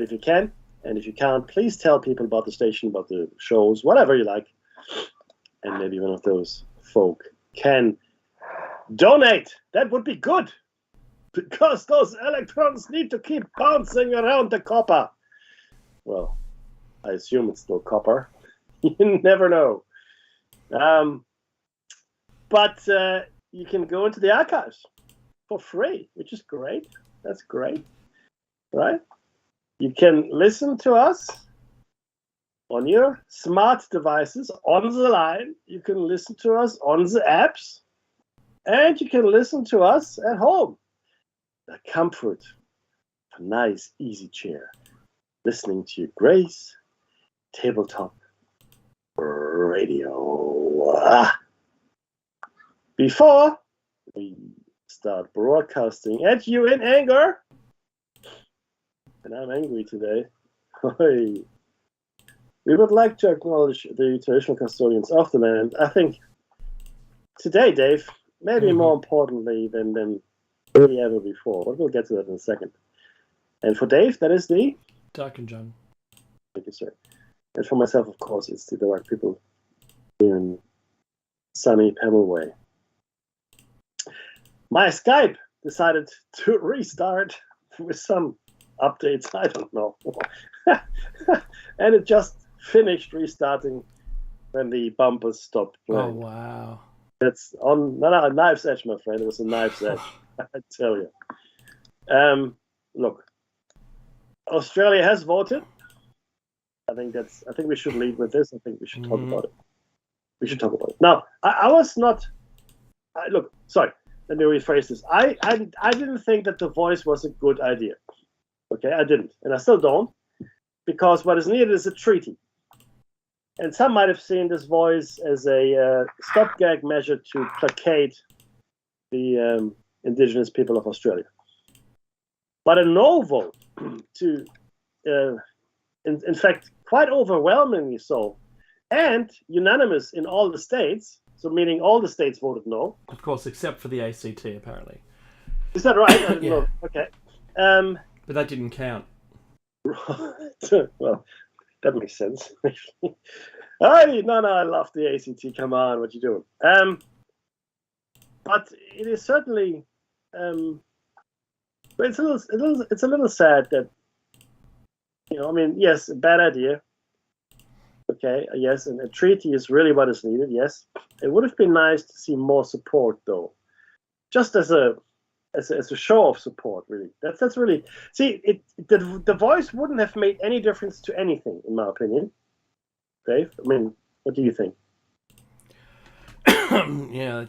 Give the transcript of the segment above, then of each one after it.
If you can, and if you can't, please tell people about the station, about the shows, whatever you like. And maybe one of those folk can donate. That would be good, because those electrons need to keep bouncing around the copper. Well, I assume it's still copper. You never know. But you can go into the archives for free, which is great. That's great, right? You can listen to us on your smart devices, on the line. You can listen to us on the apps. And you can listen to us at home. The comfort of a nice, easy chair. Listening to your Grace Tabletop Radio. Before we start broadcasting at you in anger, and I'm angry today, we would like to acknowledge the traditional custodians of the land. I think today, Dave, maybe more importantly than really ever before, but we'll get to that in a second. And for Dave, that is the Dark and John. Thank you, sir. And for myself, of course, it's the Dark People here in sunny Pebbleway. My Skype decided to restart with some updates. I don't know. And it just finished restarting when the bumpers stopped playing. Oh, wow. It's on a knife's edge, my friend. It was a knife's edge, I tell you. Look, Australia has voted. I think we should lead with this. I think we should talk about it. We should talk about it. Now, I was not. Look, sorry. Let me rephrase this. I didn't think that The Voice was a good idea. Okay, I didn't, and I still don't, because what is needed is a treaty. And some might have seen this Voice as a stopgap measure to placate the indigenous people of Australia. But a no vote, to, in fact, quite overwhelmingly so, and unanimous in all the states, so meaning all the states voted no. Of course, except for the ACT, apparently. Is that right? I didn't know. Okay. But that didn't count. Well, that makes sense. I love the ACT. Come on, what you doing? But it is certainly, it's a little sad that, yes, a bad idea. Okay, yes, and a treaty is really what is needed. Yes, it would have been nice to see more support, though, just as a show of support. Really, that's really the Voice wouldn't have made any difference to anything, in my opinion. Dave, I mean, what do you think? Yeah,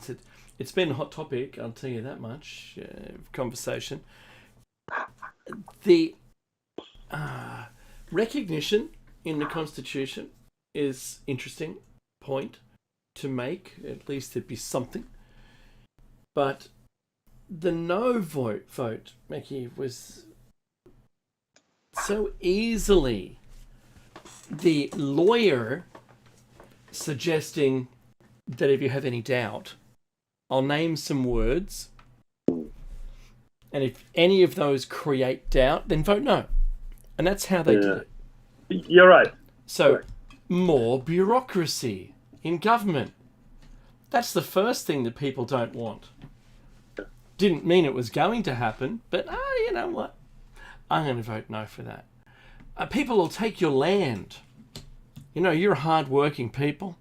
it's been a hot topic. I'll tell you that much. Conversation. The recognition in the Constitution is interesting point to make. At least there'd be something. But the no vote, Mickey, was so easily the lawyer suggesting that if you have any doubt, I'll name some words, and if any of those create doubt, then vote no. And that's how they did it. You're right. So, more bureaucracy in government. That's the first thing that people don't want. Didn't mean it was going to happen, but you know what? I'm going to vote no for that. People will take your land. You know, you're hard-working people.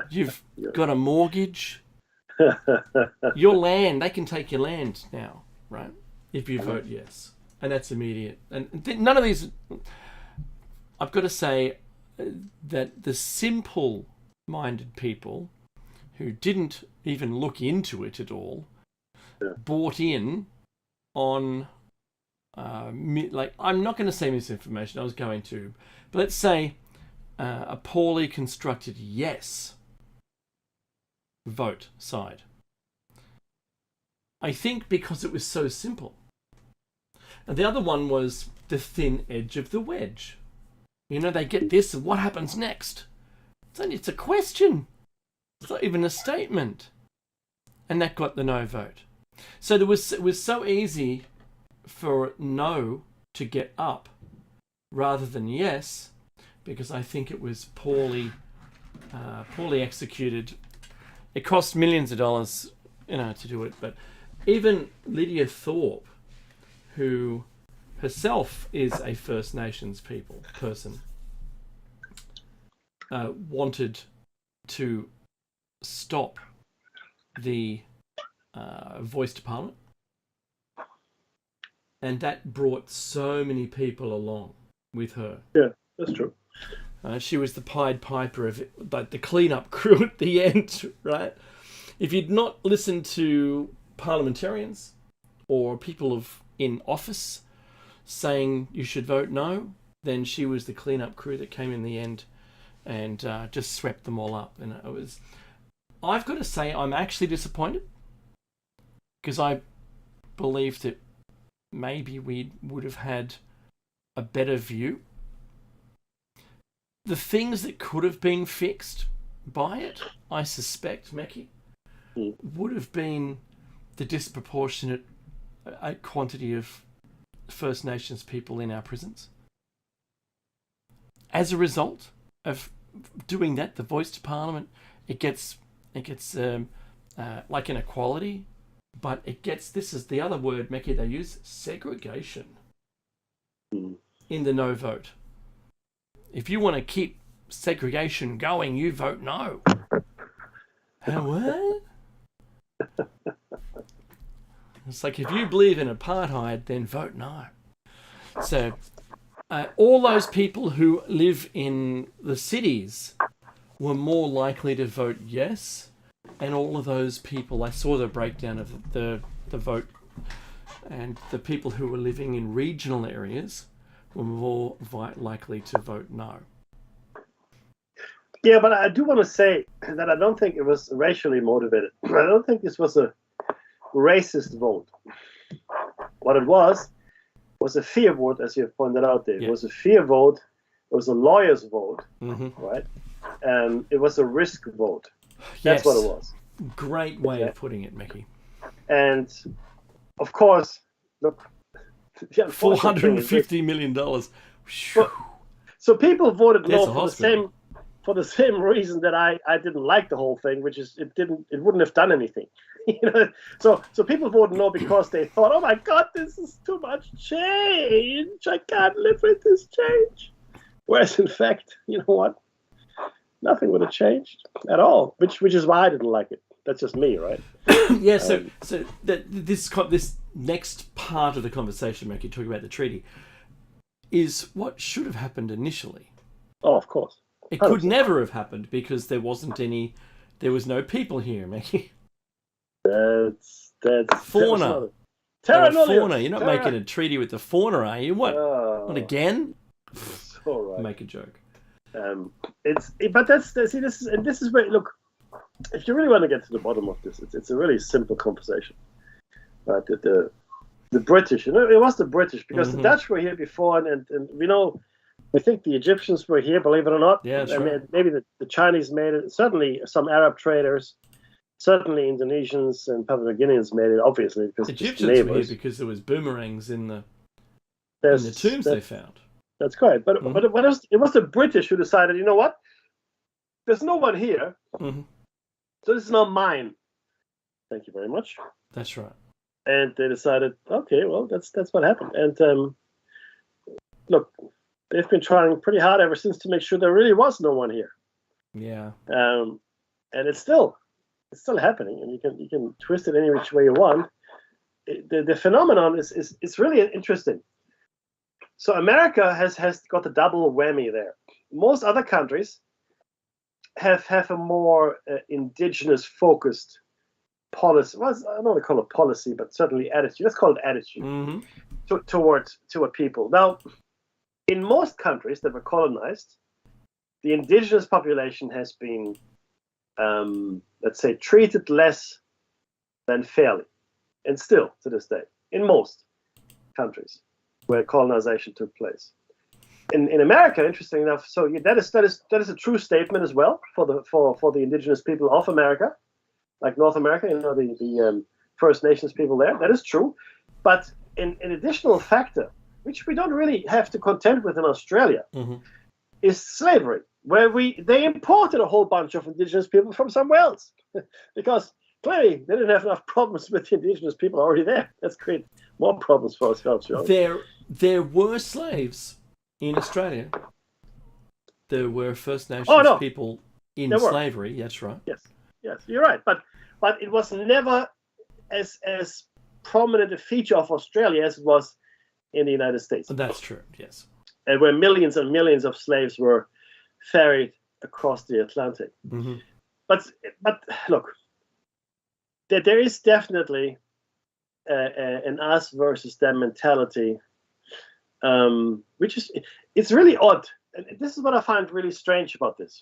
You've got a mortgage. Your land, they can take your land now, right? If you vote yes. And that's immediate. And none of these... I've got to say that the simple-minded people who didn't even look into it at all bought in on, I'm not going to say misinformation, I was going to, but let's say a poorly constructed yes vote side. I think because it was so simple. And the other one was the thin edge of the wedge. You know, they get this, and what happens next? It's a question. It's not even a statement. And that got the no vote. So it was so easy for no to get up rather than yes, because I think it was poorly executed. It cost millions of dollars, to do it. But even Lydia Thorpe, who herself is a First Nations person, wanted to stop the voice to Parliament, and that brought so many people along with her. Yeah, that's true. She was the Pied Piper of like the cleanup crew at the end, right? If you'd not listened to parliamentarians or people in office saying you should vote no, then she was the cleanup crew that came in the end and just swept them all up. And I've got to say, I'm actually disappointed because I believe that maybe we would have had a better view. The things that could have been fixed by it, I suspect, Meki, would have been the disproportionate quantity of First Nations people in our prisons. As a result of doing that, the voice to Parliament, it gets like inequality, but it gets, this is the other word, Meki, they use, segregation in the no vote. If you want to keep segregation going, you vote no. What? It's like, if you believe in apartheid, then vote no. So all those people who live in the cities were more likely to vote yes, and all of those people, I saw the breakdown of the vote, and the people who were living in regional areas were more likely to vote no. Yeah, but I do want to say that I don't think it was racially motivated. I don't think this was a racist vote. What it was a fear vote, as you have pointed out, Dave. Yeah. It was a fear vote. It was a lawyer's vote, right? And it was a risk vote. That's what it was. Great way of putting it, Mickey. And, of course, look, $450 million. So people voted no for the same reason that I didn't like the whole thing, which is it wouldn't have done anything. So people voted no because they thought, oh my God, this is too much change. I can't live with this change. Whereas in fact, you know what? Nothing would have changed at all, which is why I didn't like it. That's just me, right? Yeah. So this next part of the conversation, Mark, you talk about the treaty, is what should have happened initially. Oh, of course. 100%. It could never have happened because there was no people here, Mickey. That's fauna. Fauna. You're not making a treaty with the fauna, are you? What again? All right. Make a joke. But this is where, look, if you really want to get to the bottom of this, it's a really simple conversation. Right? The British, it was the British because the Dutch were here before, and we think the Egyptians were here, believe it or not. Yeah, that's right. Maybe the Chinese made it. Certainly, some Arab traders. Certainly, Indonesians and Papua New Guineans made it. Obviously, because Egyptians were here because there was boomerangs in the tombs they found. That's correct. But it was the British who decided. You know what? There's no one here, so this is not mine. Thank you very much. That's right. And they decided, okay, well, that's what happened. And look. They've been trying pretty hard ever since to make sure there really was no one here. Yeah. And it's still happening, and you can twist it any which way you want. The phenomenon is really interesting. So America has got a double whammy there. Most other countries have a more indigenous focused policy. Well, I don't want to call it policy, but certainly attitude. Let's call it attitude towards a people. Now, in most countries that were colonized, the indigenous population has been, let's say, treated less than fairly. And still, to this day, in most countries where colonization took place. In America, interesting enough, so that is a true statement as well for the indigenous people of America, like North America, the First Nations people there. That is true. But an additional factor which we don't really have to contend with in Australia, Mm-hmm. is slavery, where they imported a whole bunch of indigenous people from somewhere else because clearly they didn't have enough problems with the indigenous people already there. Let's create more problems for ourselves. There were slaves in Australia. There were First Oh Nations no, people in there were. slavery. That's right. Yes, you're right. But it was never as prominent a feature of Australia as it was in the United States. That's true. Yes. And where millions and millions of slaves were ferried across the Atlantic. Mm-hmm. But look, there is definitely an us versus them mentality, which it's really odd. And this is what I find really strange about this.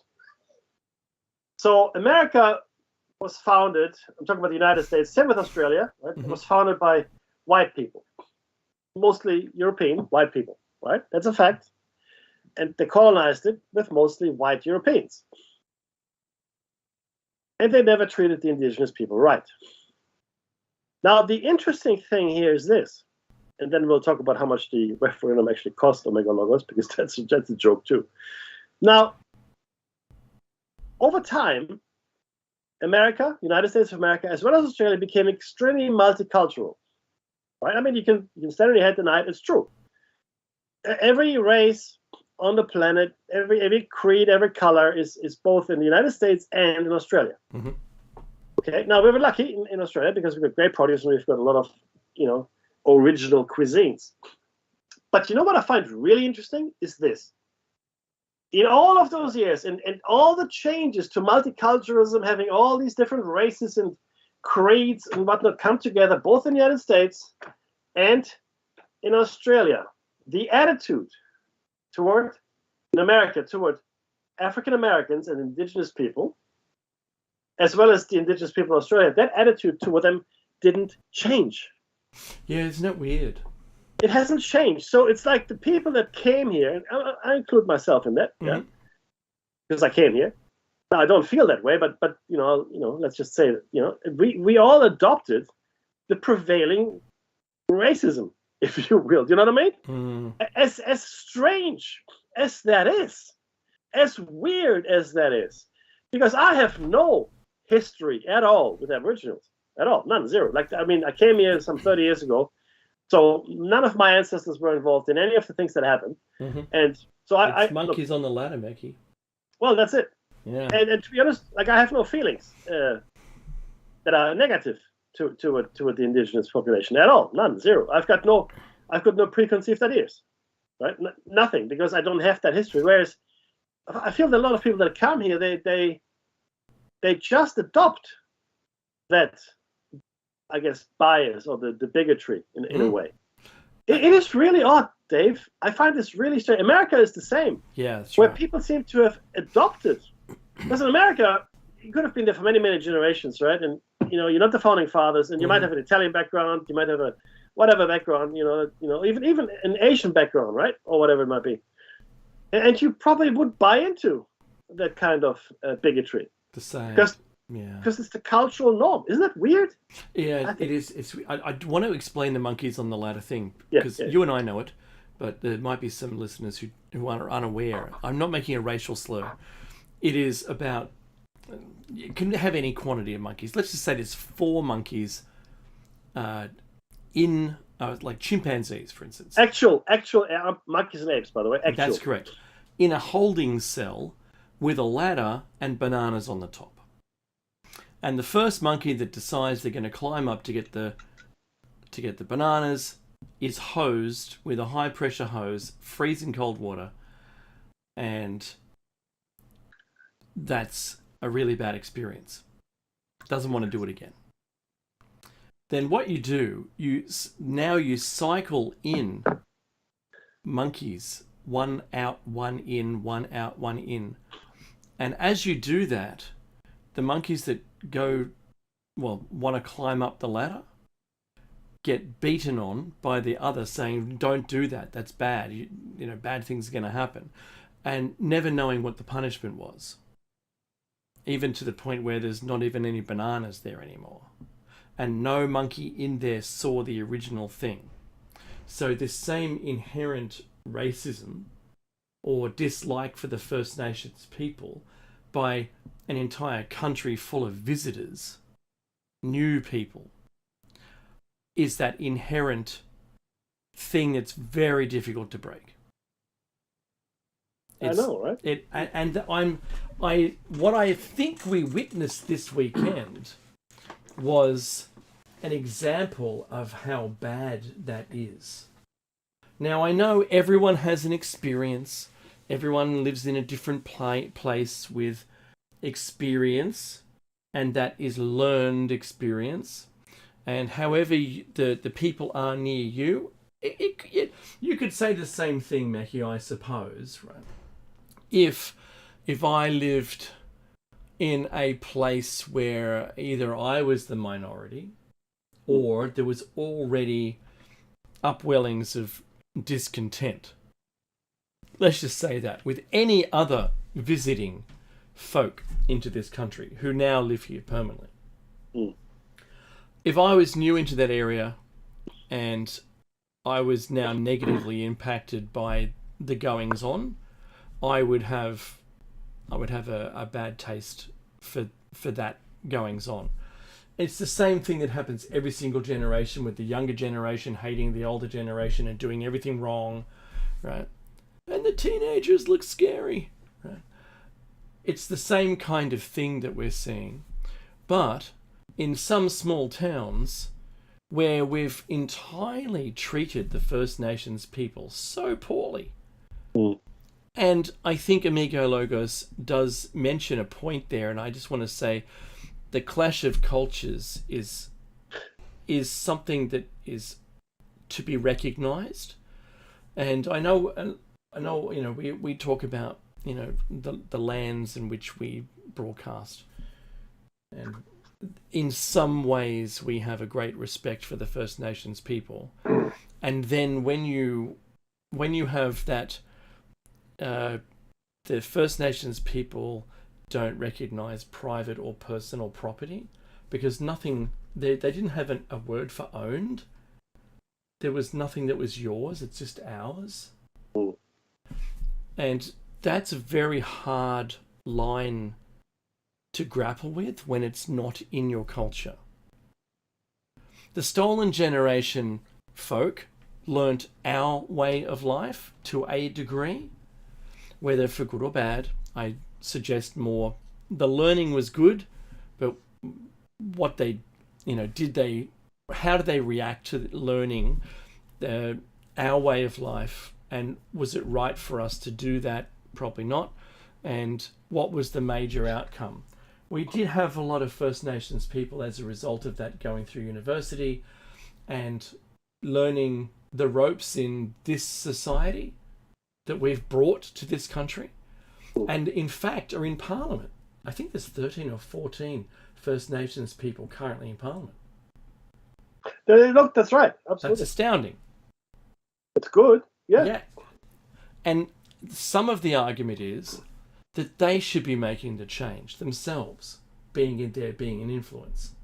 So America was founded, I'm talking about the United States, same with Australia, right? Mm-hmm. It was founded by white people, mostly European white people, right? That's a fact. And they colonized it with mostly white Europeans. And they never treated the indigenous people right. Now, the interesting thing here is this, and then we'll talk about how much the referendum actually cost Omega Logos, because that's a joke too. Now, over time, America, United States of America, as well as Australia, became extremely multicultural. Right? I mean, you can stand on your head tonight. It's true. Every race on the planet, every creed, every color is both in the United States and in Australia. Mm-hmm. Okay. Now we were lucky in Australia because we've got great produce and we've got a lot of original cuisines. But you know what I find really interesting is this. In all of those years, and all the changes to multiculturalism, having all these different races and creeds and whatnot come together, both in the United States and in Australia, the attitude toward African Americans and indigenous people, as well as the indigenous people in Australia, that attitude toward them didn't change. Yeah, isn't that weird? It hasn't changed. So it's like the people that came here, and I include myself in that, yeah, because I came here. Now I don't feel that way, but let's just say that we all adopted the prevailing racism, if you will. Do you know what I mean? As strange as that is, as weird as that is, because I have no history at all with Aboriginals, at all, none, zero. I came here some 30 years ago. So none of my ancestors were involved in any of the things that happened, and so it's monkeys on the ladder, Mickey. Well, that's it. Yeah. And to be honest, I have no feelings that are negative toward the indigenous population at all. None, zero. I've got no preconceived ideas, right? Nothing, because I don't have that history. Whereas I feel that a lot of people that come here, they just adopt that, I guess, bias or the bigotry in a way. It is really odd, Dave. I find this really strange. America is the same. Yeah, that's where right. people seem to have adopted. Because in America, you could have been there for many, many generations, right? And you're not the founding fathers, and you might have an Italian background, you might have a whatever background, even an Asian background, right, or whatever it might be, and you probably would buy into that kind of bigotry. The same. Because it's the cultural norm. Isn't that weird? Yeah, it is. I want to explain the monkeys on the ladder thing, because you and I know it, but there might be some listeners who are unaware. I'm not making a racial slur. It is about, you can have any quantity of monkeys. Let's just say there's 4 monkeys in, like chimpanzees, for instance. Actual monkeys and apes, by the way. That's correct. In a holding cell with a ladder and bananas on the top. And the first monkey that decides they're going to climb up to get the bananas is hosed with a high pressure hose, freezing cold water, and that's a really bad experience. Doesn't want to do it again. Then what you do, you cycle in monkeys, one out, one in, one out, one in, and as you do that, the monkeys that want to climb up the ladder get beaten on by the other, saying, "Don't do that. That's bad. Bad things are going to happen," and never knowing what the punishment was. Even to the point where there's not even any bananas there anymore, and no monkey in there saw the original thing. So this same inherent racism or dislike for the First Nations people by an entire country full of visitors, new people, is that inherent thing that's very difficult to break. I know, right? What I think we witnessed this weekend was an example of how bad that is. Now, I know everyone has an experience. Everyone lives in a different place with experience, and that is learned experience. And however the people are near you, you could say the same thing, Mackie, I suppose, right? If I lived in a place where either I was the minority or there was already upwellings of discontent, let's just say that, with any other visiting folk into this country who now live here permanently. If I was new into that area and I was now negatively impacted by the goings on, I would have a bad taste for that goings on. It's the same thing that happens every single generation, with the younger generation hating the older generation and doing everything wrong, right? And the teenagers look scary, right? It's the same kind of thing that we're seeing, but in some small towns where we've entirely treated the First Nations people so poorly. And I think Amigo Logos does mention a point there, and I just want to say the clash of cultures is something that is to be recognised. And I know, we talk about, the lands in which we broadcast, and in some ways we have a great respect for the First Nations people. And then when you have that, the First Nations people don't recognise private or personal property, because they didn't have a word for owned. There was nothing that was yours, it's just ours. And that's a very hard line to grapple with when it's not in your culture. The Stolen Generation folk learnt our way of life to a degree, whether for good or bad. I suggest more the learning was good, but what they, how did they react to learning our way of life, and was it right for us to do that? Probably not. And what was the major outcome? We did have a lot of First Nations people as a result of that going through university and learning the ropes in this society that we've brought to this country, and in fact are in Parliament. I think there's 13 or 14 First Nations people currently in Parliament. Look, that's right. Absolutely. That's astounding. It's good. Yeah. And some of the argument is that they should be making the change themselves, being an influence.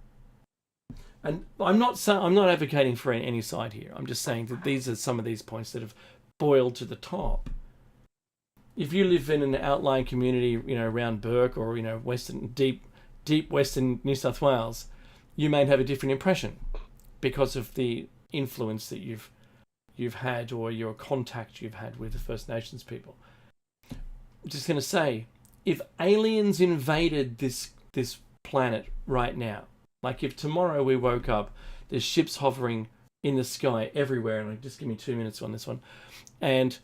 And I'm not advocating for any side here. I'm just saying that these are some of these points that have boiled to the top. If you live in an outlying community, around Burke or deep western New South Wales, you may have a different impression because of the influence that you've had, or your contact you've had with the First Nations people. I'm just going to say, if aliens invaded this planet right now, like if tomorrow we woke up, there's ships hovering in the sky everywhere, and just give me 2 minutes on this one, and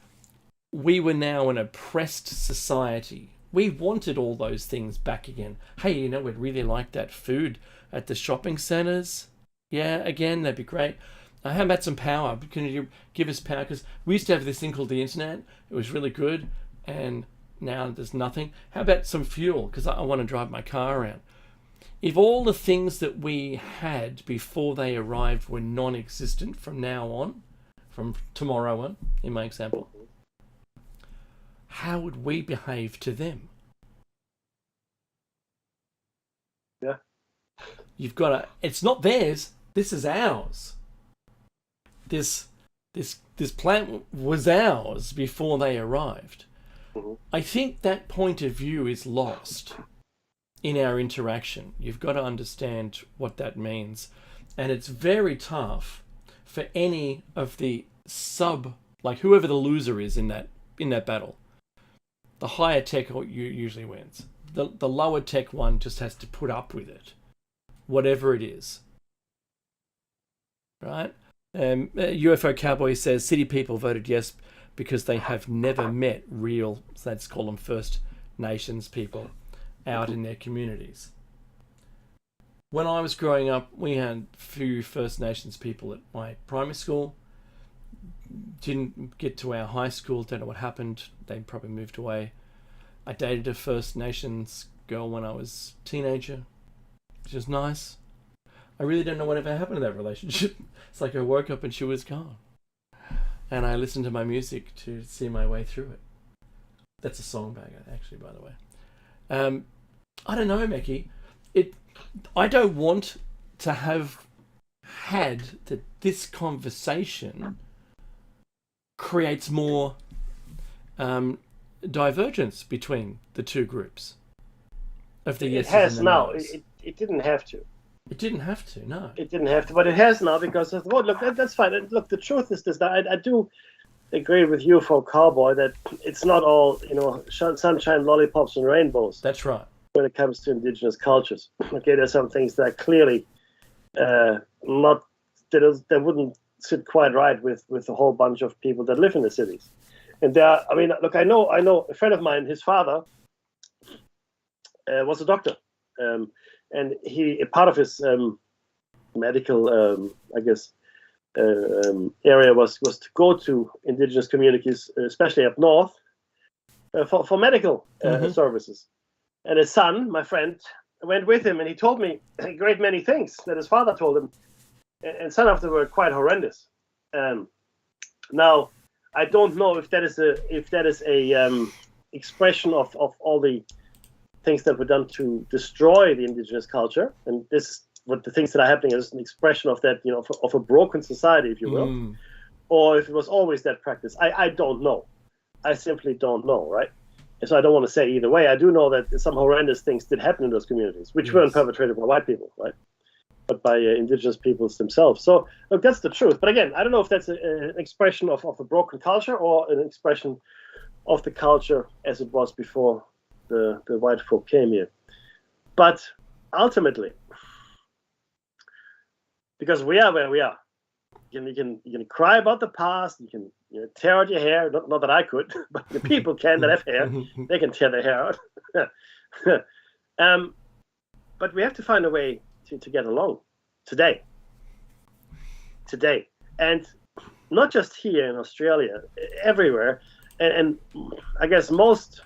we were now an oppressed society. We wanted all those things back again. Hey, we'd really like that food at the shopping centres. Yeah, again, that'd be great. How about some power? Can you give us power? Because we used to have this thing called the internet. It was really good, and now there's nothing. How about some fuel? Because I want to drive my car around. If all the things that we had before they arrived were non-existent from now on, from tomorrow on, in my example, how would we behave to them? Yeah. You've got to... It's not theirs. This is ours. This plant was ours before they arrived. Mm-hmm. I think that point of view is lost in our interaction. You've got to understand what that means. And it's very tough for any of the like whoever the loser is in that battle. The higher tech usually wins. The lower tech one just has to put up with it, whatever it is. Right? UFO Cowboy says city people voted yes because they have never met real, let's call them First Nations people out in their communities. When I was growing up, we had a few First Nations people at my primary school. Didn't get to our high school, don't know what happened. They probably moved away. I dated a First Nations girl when I was a teenager, which was nice. I really don't know whatever happened to that relationship. It's like I woke up and she was gone. And I listened to my music to see my way through it. That's a song bag, actually, by the way. I don't know, Meki. I don't want to have had that this conversation creates more divergence between the two groups of the yeses and the nos. It didn't have to. It didn't have to, no. It didn't have to, but it has now because of the vote. Look, that's fine. Look, the truth is this. I do agree with you, for Cowboy, that it's not all, sunshine, lollipops, and rainbows. That's right. When it comes to indigenous cultures. Okay, there's some things that are clearly not, that wouldn't sit quite right with a whole bunch of people that live in the cities. And I know a friend of mine, his father was a doctor. And he, part of his medical, area was to go to indigenous communities, especially up north, for medical services. And his son, my friend, went with him, and he told me a great many things that his father told him, and some of them were quite horrendous. Now, I don't know if that is a expression of all the things that were done to destroy the indigenous culture, and this is what the things that are happening is an expression of that, of a broken society, if you will, or if it was always that practice. I don't know. I simply don't know, right? And so I don't want to say either way. I do know that some horrendous things did happen in those communities, which weren't perpetrated by white people, right? But by indigenous peoples themselves. So, look, that's the truth. But again, I don't know if that's an expression of a broken culture or an expression of the culture as it was before the white folk came here. But ultimately, because we are where we are, you can cry about the past, you can tear out your hair, not that I could, but the people can that have hair, they can tear their hair out. But we have to find a way to get along today. And not just here in Australia, everywhere. And I guess most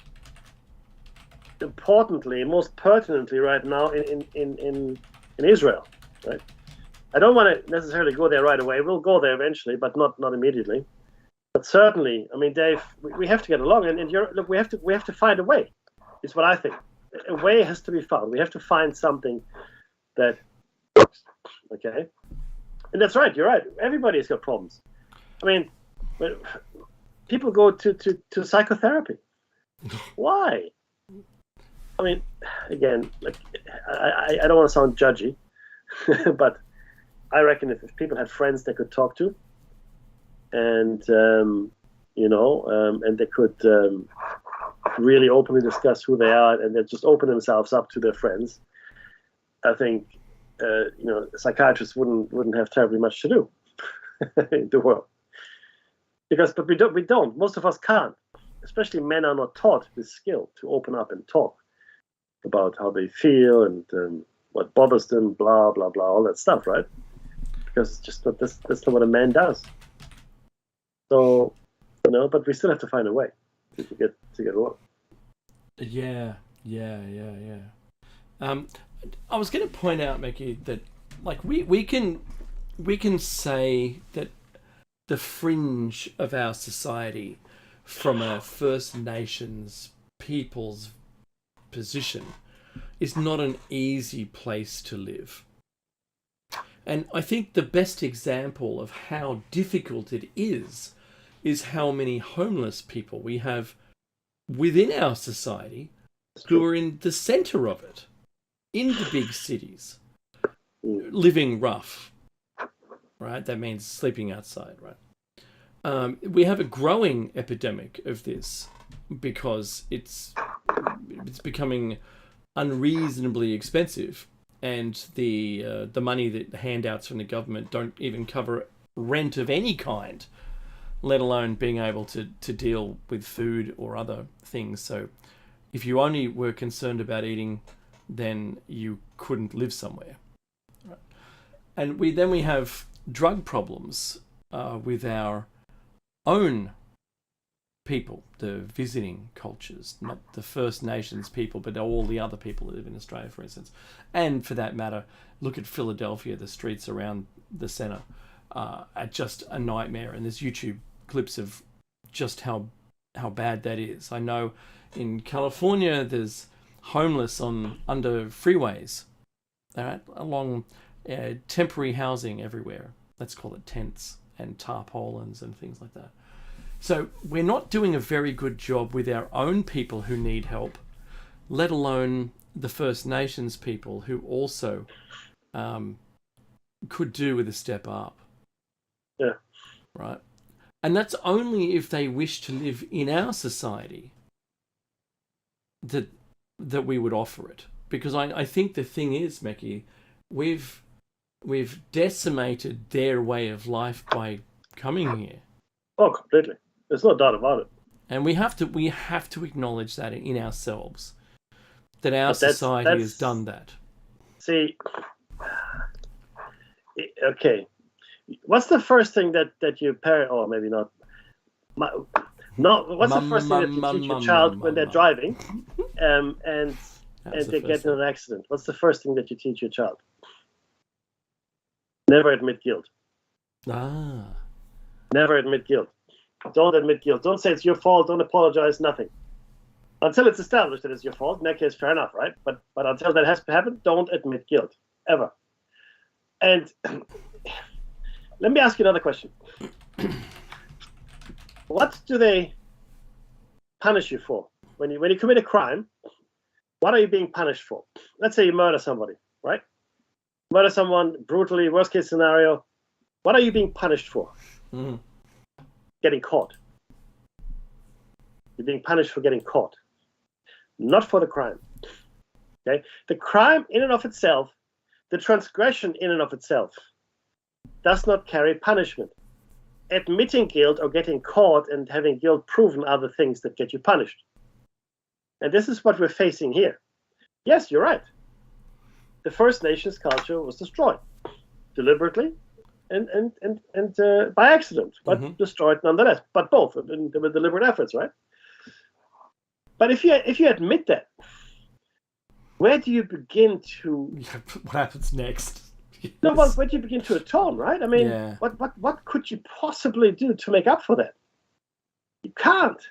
importantly, most pertinently right now in Israel, right? I don't want to necessarily go there right away. We'll go there eventually, but not immediately. But certainly, I mean, Dave, we have to get along, and look, we have to find a way. Is what I think. A way has to be found. We have to find something that works. Okay, and that's right. You're right. Everybody's got problems. I mean, people go to psychotherapy. Why? I mean, again, like I don't want to sound judgy, but I reckon if people had friends they could talk to, and and they could really openly discuss who they are, and they just open themselves up to their friends, I think psychiatrists wouldn't have terribly much to do in the world. But we don't. Most of us can't. Especially men are not taught this skill to open up and talk about how they feel and what bothers them, blah blah blah, all that stuff, right? Because it's just that's not what a man does. So, but we still have to find a way to get along. Yeah. I was going to point out, Mickey, that like we can say that the fringe of our society, from a First Nations people's position, is not an easy place to live. And I think the best example of how difficult it is how many homeless people we have within our society who are in the centre of it, in the big cities, living rough, right? That means sleeping outside, right? We have a growing epidemic of this because it's becoming unreasonably expensive, and the money that the handouts from the government don't even cover rent of any kind, let alone being able to deal with food or other things. So if you only were concerned about eating, then you couldn't live somewhere. Right? And we have drug problems with our own people, the visiting cultures, not the First Nations people, but all the other people that live in Australia, for instance. And for that matter, look at Philadelphia, the streets around the centre are just a nightmare. And there's YouTube clips of just how bad that is. I know in California there's homeless under freeways, all right, along temporary housing everywhere. Let's call it tents and tarpaulins and things like that. So we're not doing a very good job with our own people who need help, let alone the First Nations people who also could do with a step up. Yeah. Right. And that's only if they wish to live in our society that we would offer it. Because I think the thing is, Meki, we've decimated their way of life by coming here. Oh, completely. There's no doubt about it. And we have to acknowledge that in ourselves, that our society has done that. See, okay. What's the first thing that your parent, or maybe not? What's the first thing that you teach your child when they're driving, and they get in an accident? What's the first thing that you teach your child? Never admit guilt. Never admit guilt. Don't admit guilt. Don't say it's your fault. Don't apologize. Nothing. Until it's established that it's your fault. In that case, fair enough, right? But until that has to happen, don't admit guilt ever. And let me ask you another question. What do they punish you for? When you commit a crime, what are you being punished for? Let's say you murder somebody, right? Murder someone brutally, worst case scenario. What are you being punished for? Mm-hmm. Getting caught. You're being punished for getting caught. Not for the crime. Okay? The crime in and of itself, the transgression in and of itself, does not carry punishment. Admitting guilt or getting caught and having guilt proven are the things that get you punished. And this is what we're facing here. Yes, you're right. The First Nations culture was destroyed deliberately and by accident, but destroyed nonetheless. But both, there were deliberate efforts, right? But if you admit that, where do you begin to? What happens next? Yes. No, well, where do you begin to atone, right? I mean, what could you possibly do to make up for that? You can't.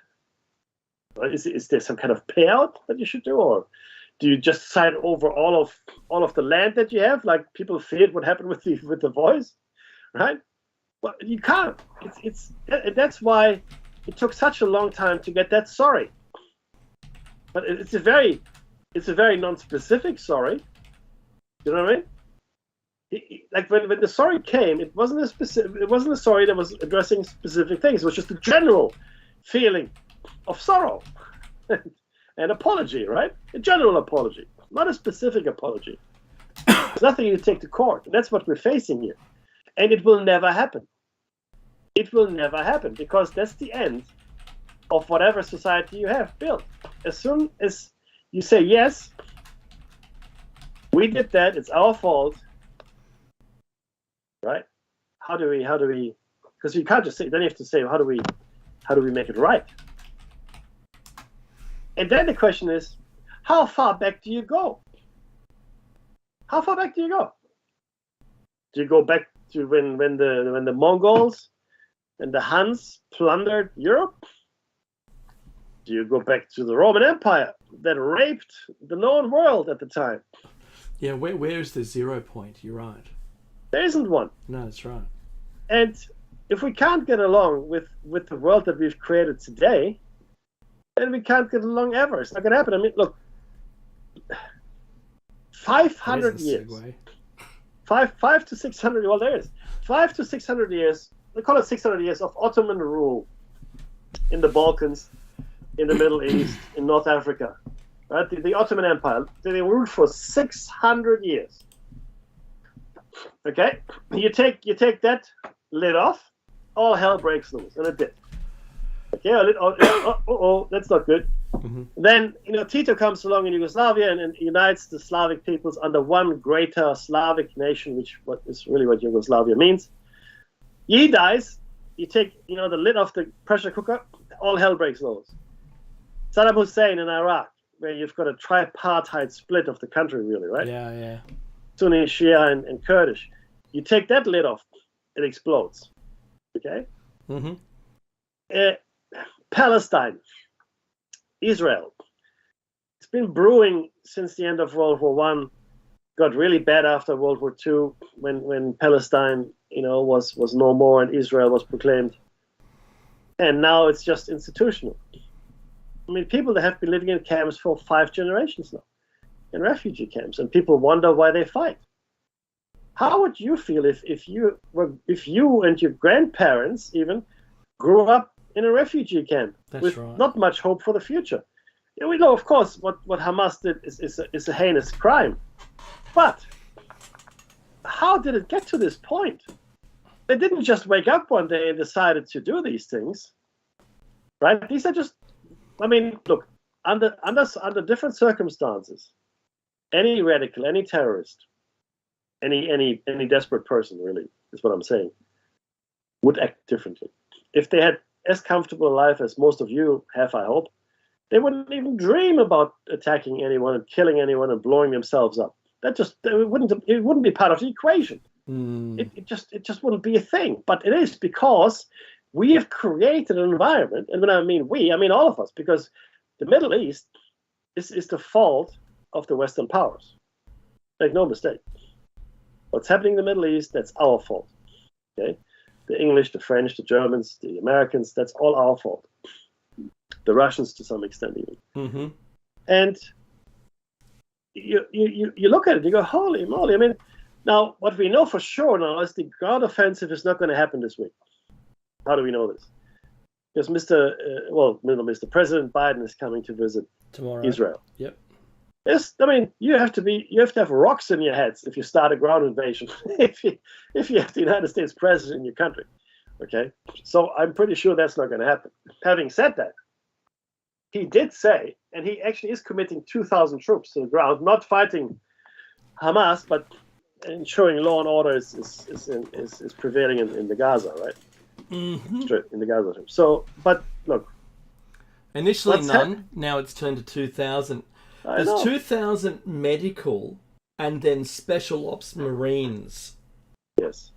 Is there some kind of payout that you should do, or do you just sign over all of the land that you have, like people feared what happened with the voice, right? Well, you can't. That's why it took such a long time to get that sorry. But it's a very non-specific sorry. You know what I mean? Like when the sorry came, it wasn't a sorry that was addressing specific things. It was just a general feeling of sorrow and apology, right? A general apology, not a specific apology. There's nothing you take to court, and that's what we're facing here. And it will never happen. It will never happen because that's the end of whatever society you have built. As soon as you say yes, we did that, it's our fault. Right? How do we? Because you can't just say. Then you have to say, how do we make it right? And then the question is, how far back do you go? How far back do you go? Do you go back to when the Mongols and the Huns plundered Europe? Do you go back to the Roman Empire that raped the known world at the time? Yeah, where is the 0 point? You're right. There isn't one. No, that's right. And if we can't get along with the world that we've created today, then we can't get along ever. It's not going to happen. I mean, look, 500 There's a years. segue. Five to 600, well, there is. 500 to 600 years, they call it 600 years of Ottoman rule in the Balkans, in the Middle East, in North Africa. Right? The Ottoman Empire, they ruled for 600 years. Okay? You take that lid off, all hell breaks loose, and it did. Okay, that's not good. Mm-hmm. Then, Tito comes along in Yugoslavia and unites the Slavic peoples under one greater Slavic nation, which is really what Yugoslavia means. He dies. You take, the lid off the pressure cooker, all hell breaks loose. Saddam Hussein in Iraq, where you've got a tripartite split of the country, really, right? Yeah. Sunni, Shia, and Kurdish. You take that lid off, it explodes. Okay? Mm-hmm. Palestine, Israel. It's been brewing since the end of World War One. Got really bad after World War Two when Palestine, was no more and Israel was proclaimed. And now it's just institutional. I mean, people that have been living in camps for 5 generations now, in refugee camps, and people wonder why they fight. How would you feel if you and your grandparents even grew up in a refugee camp with not much hope for the future? We know, of course, what Hamas did is a heinous crime. But how did it get to this point? They didn't just wake up one day and decided to do these things, right? These are just, look, under different circumstances, any radical, any terrorist, any desperate person, really, is what I'm saying, would act differently. If they had as comfortable a life as most of you have, I hope, they wouldn't even dream about attacking anyone and killing anyone and blowing themselves up. It wouldn't be part of the equation. It just wouldn't be a thing. But it is because we have created an environment, and when I mean we, I mean all of us, because the Middle East is the fault of the Western powers. Make no mistake. What's happening in the Middle East, that's our fault. Okay? The English, the French, the Germans, the Americans, that's all our fault. The Russians to some extent even. Mm-hmm. And you look at it, you go, holy moly. Now what we know for sure now is the ground offensive is not going to happen this week. How do we know this? Because Mr. President Biden is coming to visit tomorrow. Israel. Yep. Yes, you have to have rocks in your heads if you start a ground invasion. if you have the United States president in your country, okay. So I'm pretty sure that's not going to happen. Having said that, he did say, and he actually is committing 2,000 troops to the ground, not fighting Hamas, but ensuring law and order is prevailing in the Gaza, right? Mm-hmm. In the Gaza Strip. So, but look. Initially none. Now it's turned to 2,000. There's 2,000 medical and then special ops Marines. Yes.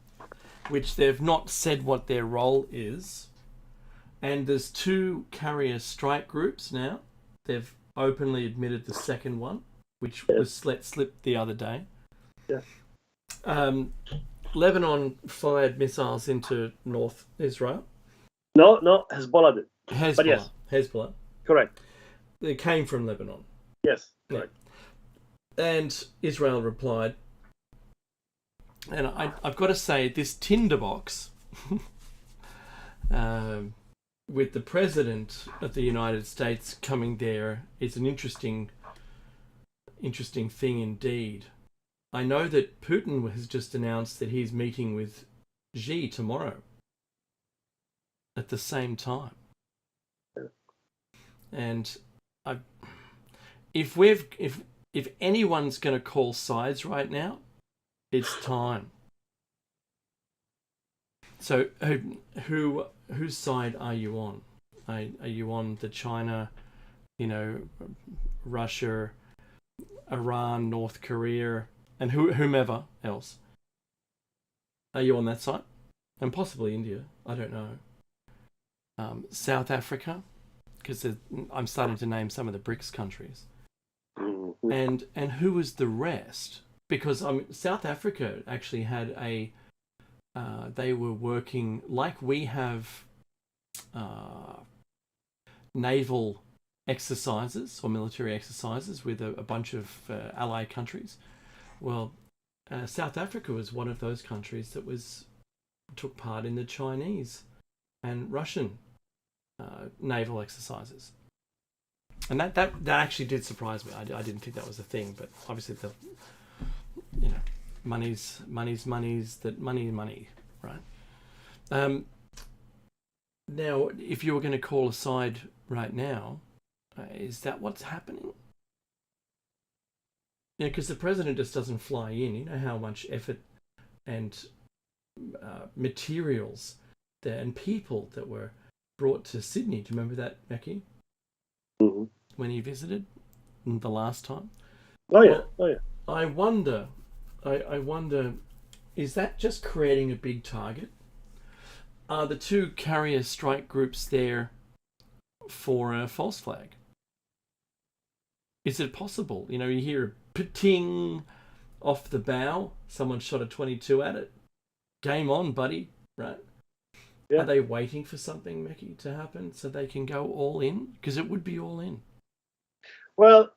Which they've not said what their role is. And there's 2 carrier strike groups now. They've openly admitted the second one, which was let slip the other day. Yes. Lebanon fired missiles into North Israel. No, Hezbollah did. Hezbollah. But yes. Hezbollah. Correct. They came from Lebanon. Yes, correct. Yeah. And Israel replied, and I've got to say, this tinderbox with the President of the United States coming there is an interesting thing indeed. I know that Putin has just announced that he's meeting with Xi tomorrow at the same time. And if anyone's going to call sides right now, it's time. So whose side are you on? Are you on the China, Russia, Iran, North Korea, and whomever else? Are you on that side? And possibly India. I don't know. South Africa, because I'm starting to name some of the BRICS countries. Mm-hmm. And who is the rest? because South Africa actually had they were working like we have naval exercises or military exercises with a bunch of allied countries. Well, South Africa was one of those countries that took part in the Chinese and Russian naval exercises, and that actually did surprise me. I didn't think that was a thing, but obviously money's that money, right? Now, if you were going to call a side right now, is that what's happening? Because the president just doesn't fly in. You know how much effort and materials there and people that were brought to Sydney. Do you remember that, Mackie? Mm-hmm. When he visited the last time? Oh yeah. I wonder, is that just creating a big target? Are the two carrier strike groups there for a false flag? Is it possible? You hear a pating off the bow. Someone shot a 22 at it. Game on, buddy. Right? Yeah. Are they waiting for something, Mickey, to happen so they can go all in? Because it would be all in. Well,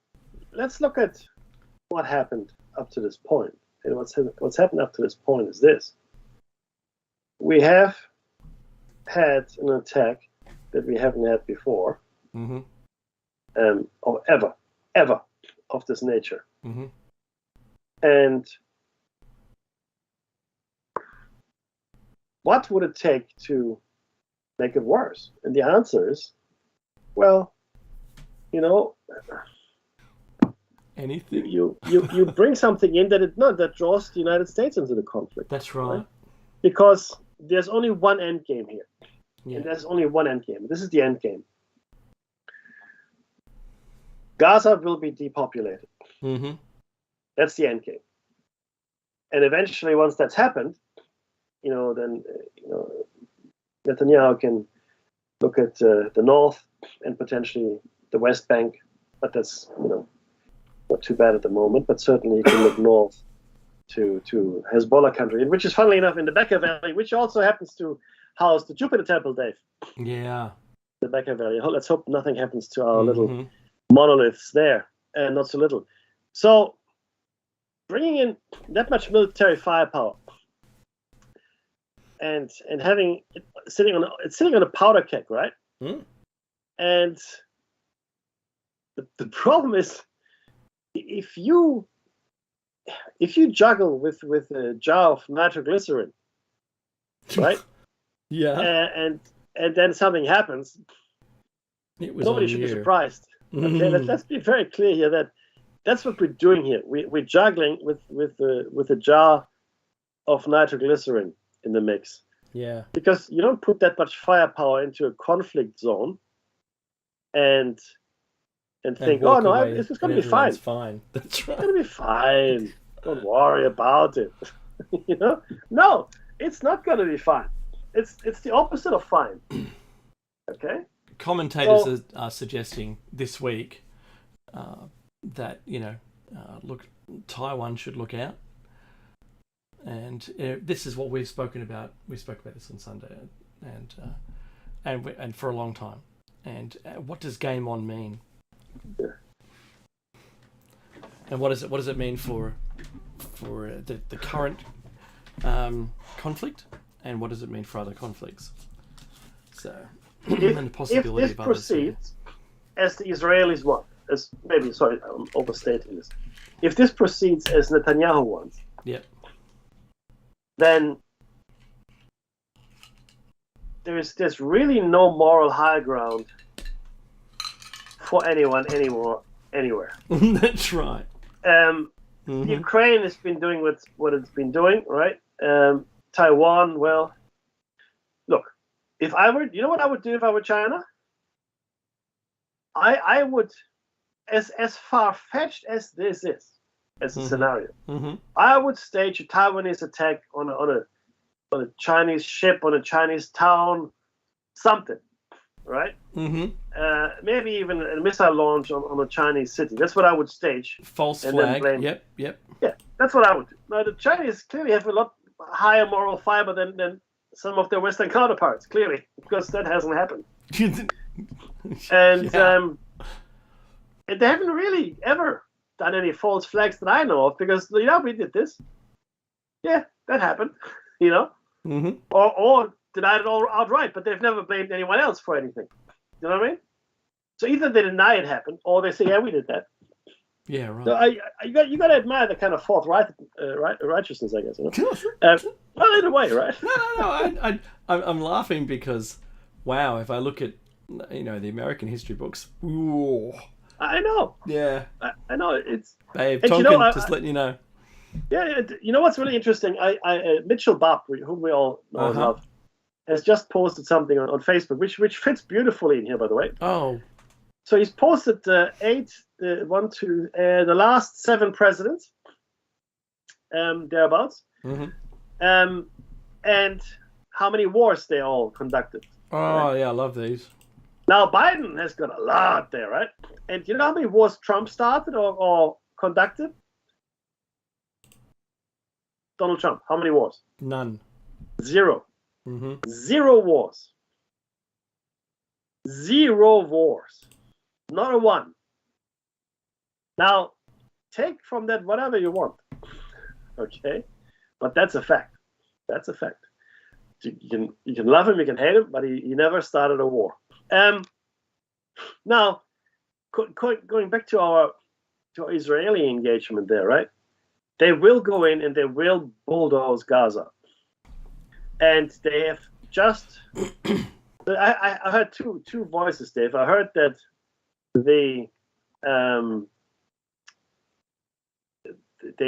let's look at what happened up to this point. And what's happened up to this point is this. We have had an attack that we haven't had before, or ever of this nature. Mm-hmm. And what would it take to make it worse? And the answer is, well, anything. You bring something in that draws the United States into the conflict. That's right. Because there's only one end game here. Yeah. And there's only one end game. This is the end game. Gaza will be depopulated. Mm-hmm. That's the end game. And eventually, once that's happened, then Netanyahu can look at the north and potentially the West Bank, but that's not too bad at the moment. But certainly, he can look north to Hezbollah country, which is funnily enough in the Bekaa Valley, which also happens to house the Jupiter Temple, Dave. Yeah, the Bekaa Valley. Let's hope nothing happens to our little monoliths there, and not so little. So, bringing in that much military firepower and having it's sitting on a powder keg, right? Mm. And the problem is, if you juggle with a jar of nitroglycerin, right? Yeah. And then something happens, nobody should be surprised. Okay, let's be very clear here that's what we're doing here. We're juggling with a jar of nitroglycerin in the mix. Yeah. Because you don't put that much firepower into a conflict zone and think, oh no, it's going to be fine. Fine. That's right. It's going to be fine. Don't worry about it. No, it's not going to be fine. It's the opposite of fine. Okay. Commentators are suggesting this week that look, Taiwan should look out, and this is what we've spoken about. We spoke about this on Sunday, and for a long time. And what does game on mean? Yeah. And what does it mean for the current conflict, and what does it mean for other conflicts? So, and the possibility if this of others, proceeds as the Israelis want, I'm overstating this. If this proceeds as Netanyahu wants, then there's really no moral high ground for anyone anywhere. That's right. Ukraine has been doing what it's been doing, right? Taiwan, well, look, if I were, you know what I would do if I were China? I would, as far-fetched as this is, as a scenario, I would stage a Taiwanese attack on a Chinese ship, on a Chinese town, something. right? Mm-hmm. Maybe even a missile launch on a Chinese city. That's what I would stage. False and then flag. blame. Yep. Yeah, that's what I would do. Now, the Chinese clearly have a lot higher moral fiber than some of their Western counterparts, clearly, because that hasn't happened. And Yeah. and they haven't really ever done any false flags that I know of, because we did this. Yeah, that happened, Mm-hmm. or denied it all outright, but they've never blamed anyone else for anything. You know what I mean? So either they deny it happened, or they say, "Yeah, we did that." Yeah. Right. So you got to admire the kind of righteousness, I guess. Well, either way, right? No. I'm laughing because, wow, if I look at, the American history books, ooh, I know. yeah, I know. It's babe, and Tonkin, just letting you know. yeah. You know what's really interesting? Mitchell Bob, whom we all know and love, has just posted something on Facebook, which fits beautifully in here, by the way. Oh. So he's posted the last 7 presidents, thereabouts, and how many wars they all conducted. Oh, right? Yeah, I love these. Now, Biden has got a lot there, right? And you know how many wars Trump started or conducted? Donald Trump, how many wars? None. 0. Mm-hmm. 0 wars. 0 wars. Not a one. Now, take from that whatever you want. Okay? But that's a fact. That's a fact. You can love him, you can hate him, but he never started a war. Now, going back to our Israeli engagement there, right? They will go in and they will bulldoze Gaza. And they have just... I heard two voices, Dave. I heard that they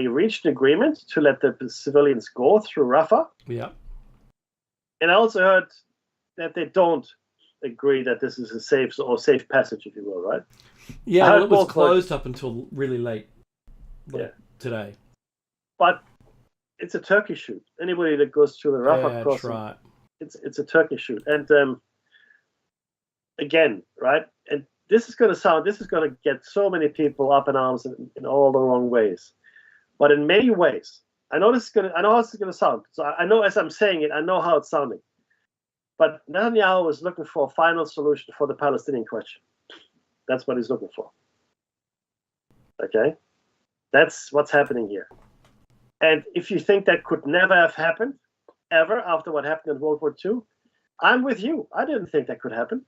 reached an agreement to let the civilians go through Rafah. Yeah. And I also heard that they don't agree that this is a safe passage, if you will, right? Yeah, well, it was closed up until really late today. But it's a Turkish shoot. Anybody that goes through the Rafah crossing, right. it's a Turkish shoot. And again, right? And this is going to get so many people up in arms in all the wrong ways. But in many ways, I know how this is going to sound. So I know as I'm saying it, I know how it's sounding. But Netanyahu is looking for a final solution for the Palestinian question. That's what he's looking for. Okay? That's what's happening here. And if you think that could never have happened, ever, after what happened in World War II, I'm with you. I didn't think that could happen.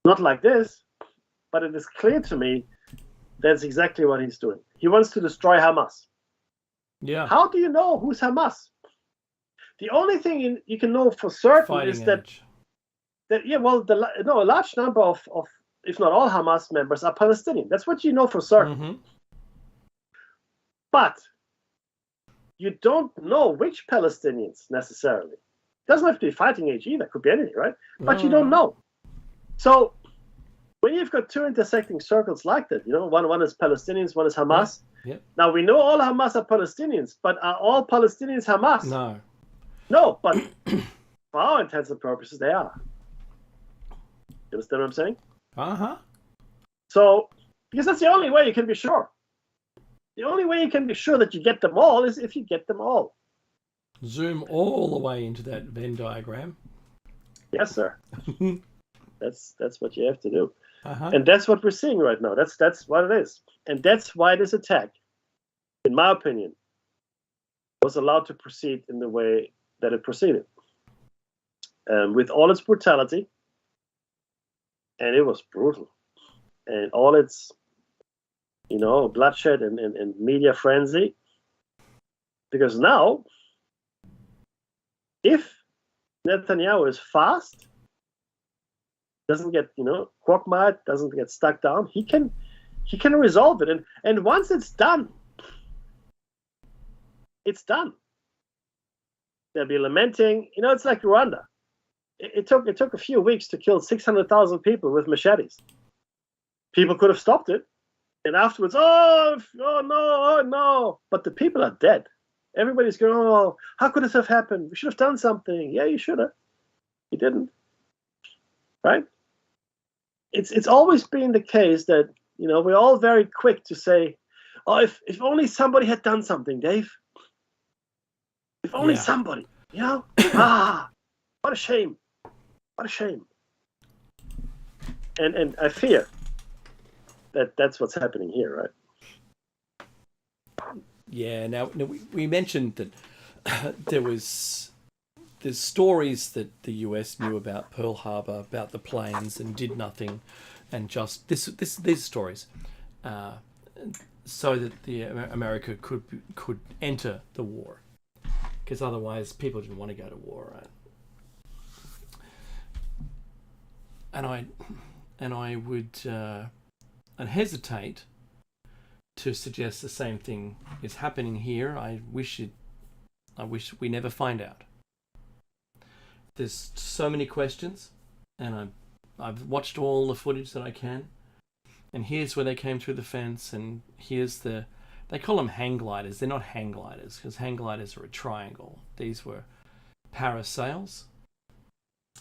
Not like this. But it is clear to me that's exactly what he's doing. He wants to destroy Hamas. Yeah. How do you know who's Hamas? The only thing you can know for certain is that a large number of, if not all Hamas members are Palestinian. That's what you know for certain. Mm-hmm. But you don't know which Palestinians necessarily. It doesn't have to be fighting age either. It could be anything, right? But you don't know. So when you've got two intersecting circles like that, one is Palestinians, one is Hamas. Yeah. Now we know all Hamas are Palestinians, but are all Palestinians Hamas? No, but for our intents and purposes, they are. You understand what I'm saying? Uh-huh. So, because that's the only way you can be sure. The only way you can be sure that you get them all is if you get them all. Zoom all the way into that Venn diagram. Yes, sir. That's what you have to do. Uh-huh. And that's what we're seeing right now. That's what it is. And that's why this attack, in my opinion, was allowed to proceed in the way that it proceeded. With all its brutality, and it was brutal. And all its, bloodshed and media frenzy. Because now, if Netanyahu is fast, doesn't get, quagmired, doesn't get stuck down, he can resolve it. And once it's done, it's done. They'll be lamenting. It's like Rwanda. It took a few weeks to kill 600,000 people with machetes. People could have stopped it. And afterwards, oh no. But the people are dead. Everybody's going, oh, how could this have happened? We should have done something. Yeah, you should have. You didn't. Right? it's always been the case that we're all very quick to say, "Oh, if only somebody had done something, Dave. If only somebody, what a shame, what a shame." And I fear that that's what's happening here, right? Yeah. Now we mentioned that there's stories that the US knew about Pearl Harbor, about the planes, and did nothing, and just these stories, so that America could enter the war, because otherwise people didn't want to go to war, right? And I would I'd hesitate to suggest the same thing is happening here. I wish we never find out. There's so many questions, and I've watched all the footage that I can, and here's where they came through the fence, and here's they call them hang gliders. They're not hang gliders, because hang gliders are a triangle. These were parasails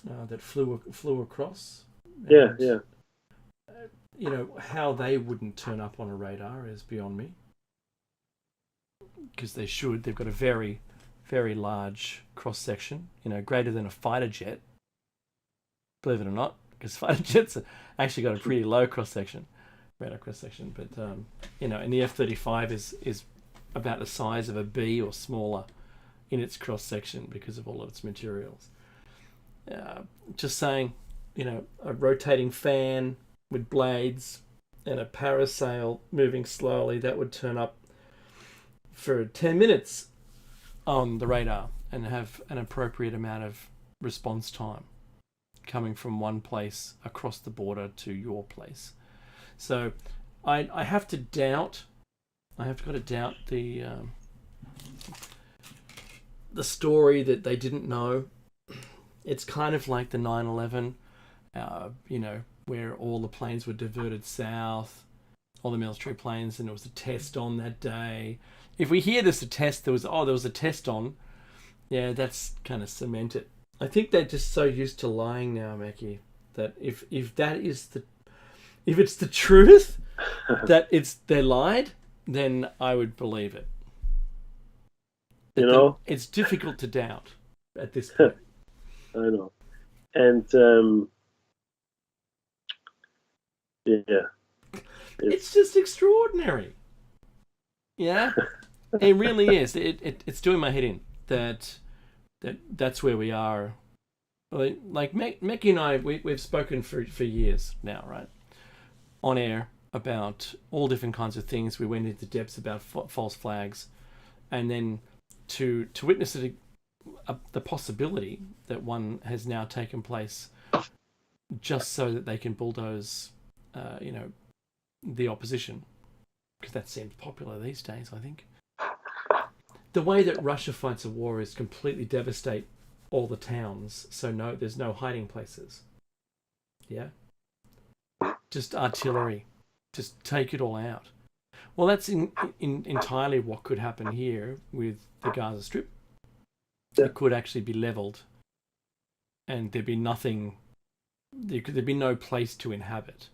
that flew across. Yeah, yeah. How they wouldn't turn up on a radar is beyond me, because they should. They've got a very, very large cross section, greater than a fighter jet. Believe it or not, because fighter jets actually got a pretty low radar cross section. But and the F-35 is about the size of a B or smaller in its cross section because of all of its materials. Just saying, a rotating fan with blades and a parasail moving slowly, that would turn up for 10 minutes on the radar and have an appropriate amount of response time coming from one place across the border to your place. So I have to doubt. I have got to doubt the story that they didn't know. It's kind of like the 9/11, where all the planes were diverted south, all the military planes, and there was a test on that day. If we hear there's a test, there was a test on, yeah, that's kind of cemented. I think they're just so used to lying now, Mackie, that if it's the truth that they lied, then I would believe it. It's difficult to doubt at this point. I know, and it's just extraordinary. Yeah, it really is. It's doing my head in that's where we are. Like Mackie and I, we've spoken for years now, right? On air about all different kinds of things. We went into depths about false flags, and then to witness it, the possibility that one has now taken place just so that they can bulldoze, the opposition, because that seems popular these days, I think. The way that Russia fights a war is completely devastate all the towns, so there's no hiding places. Yeah? Just artillery. Just take it all out. Well, that's entirely what could happen here with the Gaza Strip. It could actually be leveled, and there'd be nothing. There'd be no place to inhabit.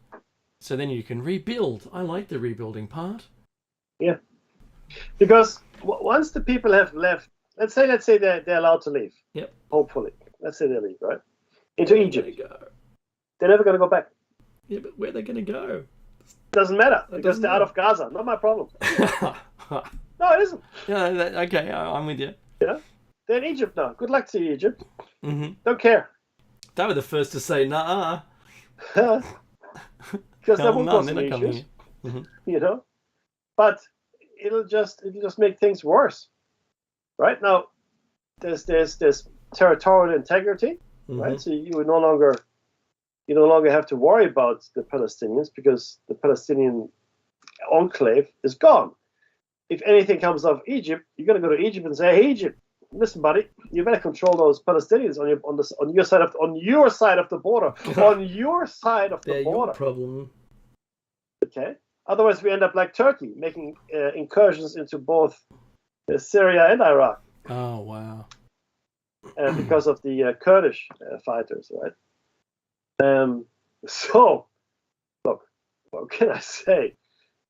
So then you can rebuild. I like the rebuilding part. Yeah, because once the people have left, let's say they're allowed to leave. Yep. Hopefully, let's say they leave, right, into Egypt. They're never going to go back. Yeah, but where are they going to go? Doesn't matter, because they're out of Gaza. Not my problem. No, it isn't. Yeah. Okay, I'm with you. Yeah. They're in Egypt now. Good luck to you, Egypt. Mm-hmm. Don't care. They were the first to say, nah. Because they won't go to Egypt. Mm-hmm. But it'll just make things worse. Right now, there's territorial integrity, mm-hmm. right? So you no longer have to worry about the Palestinians, because the Palestinian enclave is gone. If anything comes out of Egypt, you're going to go to Egypt and say, "Hey, Egypt, listen, buddy, you better control those Palestinians on your side of the border, on your side of the They're border." Your problem. Okay. Otherwise, we end up like Turkey, making incursions into both Syria and Iraq. Oh wow! Because of the Kurdish fighters, right? So what can I say?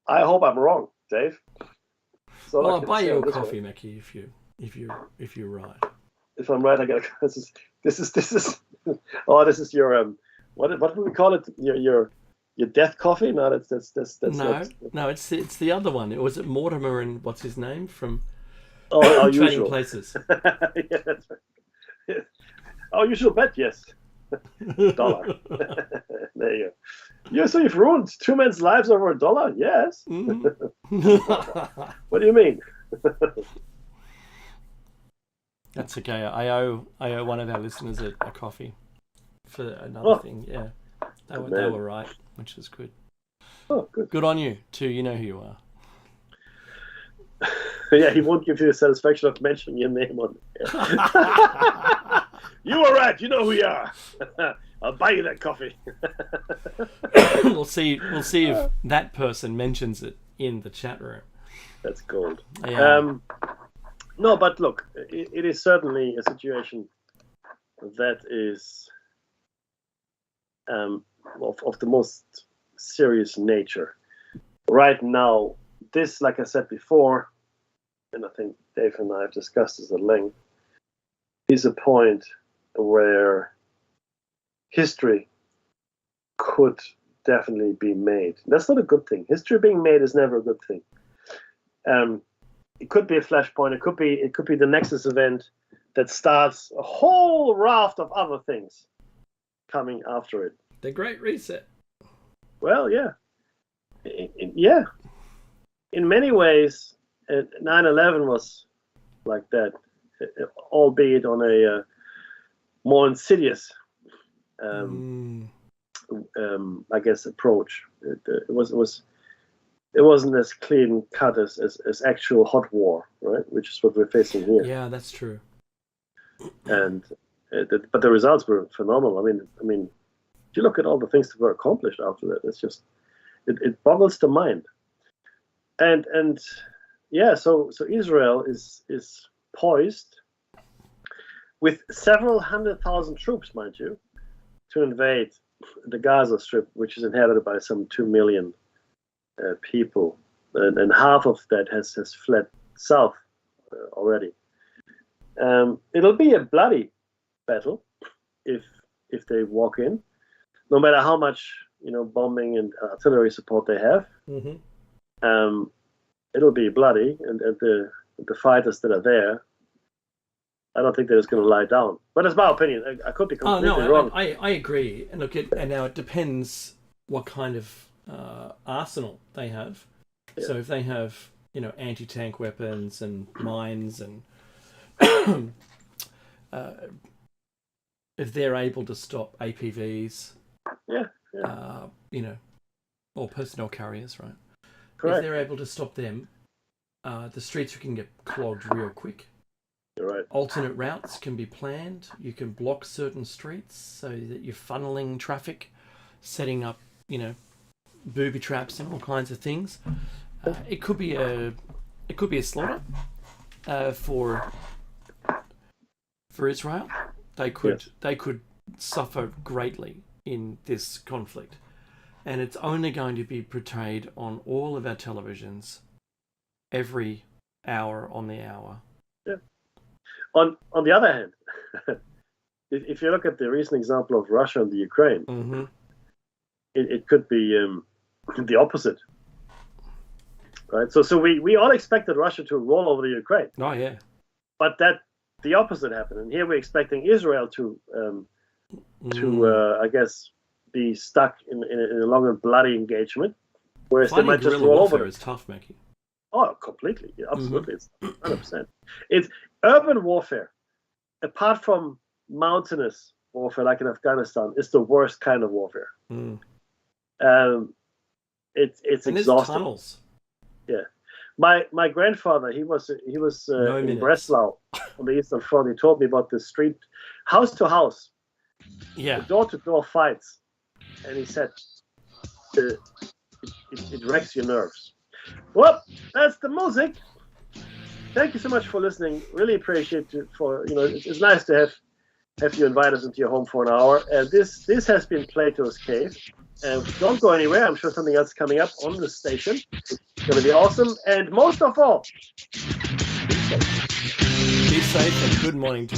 I hope I'm wrong, Dave. Well, I'll buy you a coffee, Mickey, if you're right. If I'm right, I got this is oh, this is your what do we call it? Your death coffee? No, that's no, it's the other one. It was Mortimer and what's his name from our Trading usual Places. Yeah, that's right. Our usual bet, yes. $1. There you go. Yeah, so you've ruined two men's lives over $1? Yes. What do you mean? That's okay. I owe one of our listeners a coffee for another thing. Yeah, they were right, which is good. Oh, good. Good on you too. You know who you are. Yeah, he won't give you the satisfaction of mentioning your name on it. You were right. You know who you are. I'll buy you that coffee. We'll see if that person mentions it in the chat room. That's gold. Yeah. No, but look, it is certainly a situation that is of the most serious nature. Right now, this, like I said before, and I think Dave and I have discussed this at length, is a point where history could definitely be made. That's not a good thing. History being made is never a good thing. It could be a flashpoint. It could be the Nexus event that starts a whole raft of other things coming after it. The Great Reset. Well, yeah. Yeah. In many ways, 9/11 was like that, albeit on a more insidious, I guess, approach. It wasn't as clean cut as actual hot war, right? Which is what we're facing here. Yeah, that's true. And but the results were phenomenal. I mean, if you look at all the things that were accomplished after that, it's just it boggles the mind. And yeah, so Israel is poised with several 100,000 troops, mind you, to invade the Gaza Strip, which is inhabited by some 2 million people, and half of that has fled south already. It'll be a bloody battle if they walk in, no matter how much bombing and artillery support they have. Mm-hmm. It'll be bloody, and the fighters that are there, I don't think they're just going to lie down. But that's my opinion. I could be completely wrong. I agree. And look, and now it depends what kind of arsenal they have. Yeah. So if they have, anti-tank weapons and mines, and if they're able to stop APVs, or personnel carriers, right? Correct. If they're able to stop them, the streets can get clogged real quick. You're right. Alternate routes can be planned. You can block certain streets so that you're funneling traffic, setting up, booby traps and all kinds of things. It could be a slaughter for Israel. They could suffer greatly in this conflict, and it's only going to be portrayed on all of our televisions every hour on the hour. Yeah. On the other hand, if you look at the recent example of Russia and the Ukraine, mm-hmm. it could be the opposite, right? So we all expected Russia to roll over the Ukraine. Oh yeah. But the opposite happened, and here we're expecting Israel to I guess, be stuck in a long and bloody engagement, whereas they might just roll over. Is tough, Mickey. Oh, completely, yeah, absolutely, mm-hmm. It's 100%. It's urban warfare, apart from mountainous warfare like in Afghanistan, is the worst kind of warfare. Mm. It's and exhausting. Tunnels. Yeah, my grandfather, he was in Breslau on the Eastern Front. He told me about the street, house to house, door to door fights, and he said it wrecks your nerves. Well, that's the music. Thank you so much for listening. Really appreciate it. It's nice to have have you invite us into your home for an hour. This has been Plato's Cave. Don't go anywhere. I'm sure something else is coming up on the station. It's going to be awesome. And most of all, Be safe and good morning to